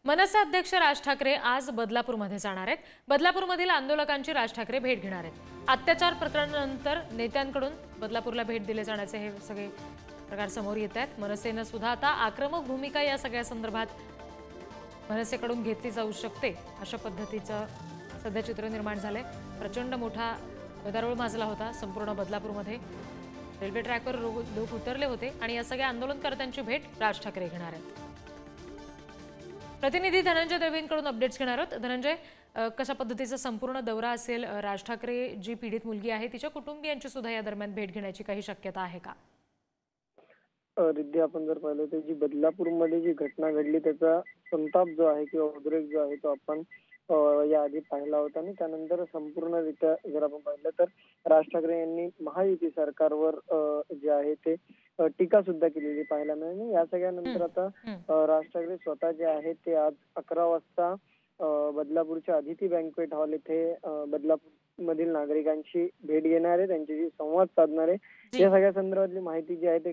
मनसे अध्यक्ष राज ठाकरे आज बदलापूरमध्ये जाणार आहेत। बदलापूरमधील आंदोलकांची राज ठाकरे भेट घेणार आहेत। अत्याचार प्रकरणानंतर नेत्यांकडून बदलापूरला भेट दिले जाण्याचे हे सगळे प्रकार समोर येत आहेत। मनसेनं सुद्धा आता आक्रमक भूमिका या सगळ्या संदर्भात मनसेकडून घेतली जाऊ शकते अशा पद्धतीचं सध्या चित्र निर्माण झालंय। प्रचंड मोठा गदारोळ माजला होता संपूर्ण बदलापूरमध्ये। रेल्वे ट्रॅकवर लोक उतरले होते आणि या सगळ्या आंदोलनकर्त्यांची भेट राज ठाकरे घेणार आहेत। प्रतिनिधी धनंजय देवींकडून अपडेट्स घेणार आहोत। धनंजय, कशा पद्धतीचा संपूर्ण दौरा असेल? राज ठाकरे जी पीडित मुलगी आहे तिच्या कुटुंबियांची सुद्धा या दरम्यान भेट घेण्याची काही शक्यता आहे का? रिद्धी, आपण जर पाहिलं तर जी बदलापूरमध्ये जी घटना घडली त्याचा संताप जो आहे किंवा उद्रेक जो आहे तो आपण याआधी पाहिला होता आणि त्यानंतर संपूर्णरित्या जर आपण पाहिलं तर राज ठाकरे यांनी महायुती सरकारवर जे आहे ते टीका सुद्धा केलेली पाहायला मिळाली। या सगळ्यानंतर आता राज ठाकरे स्वतः जे आहेत ते आज 11 वाजता बदलापूरच्या अदिती बँक्वेट हॉल इथे बदलापूर मधील नागरिकांची भेट घेणार आहे, त्यांच्याशी संवाद साधणार आहे। या सगळ्या संदर्भातली माहिती जी आहे ते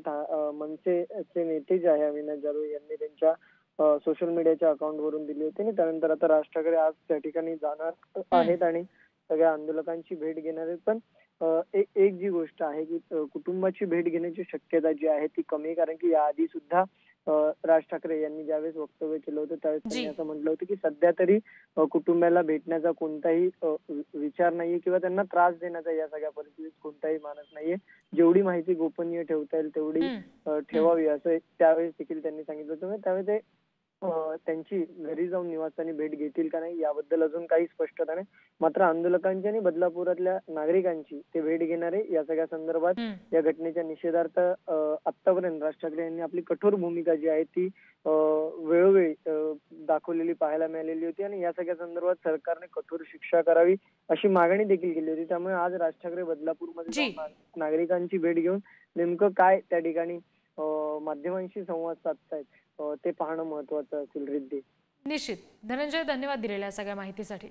मनसेचे नेते जे आहे अविनाश जाधव यांनी त्यांच्या सोशल मीडियाच्या अकाउंटवरून दिली होती आणि त्यानंतर आता राज ठाकरे आज त्या ठिकाणी जाणार आहेत आणि सगळ्या आंदोलकांची भेट घेणार आहेत। पण एक जी गोष्ट आहे की कुटुंबाची भेट घेण्याची शक्यता जी आहे ती कमी आहे, कारण की याआधी सुद्धा राज ठाकरे यांनी ज्यावेळेस वक्तव्य केलं होतं त्यावेळेस त्यांनी असं म्हटलं होतं की सध्या तरी कुटुंबाला भेटण्याचा कोणताही विचार नाहीये किंवा त्यांना त्रास देण्याचा या सगळ्या परिस्थितीत कोणताही मानस नाहीये। जेवढी माहिती गोपनीय ठेवता येईल तेवढी ठेवावी असं त्यावेळेस देखील त्यांनी सांगितलं होतं। त्यावेळी ते त्यांची घरी जाऊन निवासस्थानी भेट घेतील का नाही याबद्दल अजून काही स्पष्टता नाही। मात्र आंदोलकांची आणि बदलापुरातल्या नागरिकांची ते भेट घेणार आहे। या सगळ्या संदर्भात या घटनेच्या निषेधार्थ आतापर्यंत राज ठाकरे यांनी आपली कठोर भूमिका जी आहे ती वेळोवेळी दाखवलेली पाहायला मिळालेली होती आणि या सगळ्या संदर्भात सरकारने कठोर शिक्षा करावी अशी मागणी देखील केली होती। त्यामुळे आज राज ठाकरे बदलापूरमध्ये नागरिकांची भेट घेऊन नेमकं काय त्या ठिकाणी माध्यमांशी संवाद साधतायत ते पाहणं महत्त्वाचं असेल। रिद्धी, निश्चित। धनंजय, धन्यवाद दिलेल्या सगळ्या माहितीसाठी।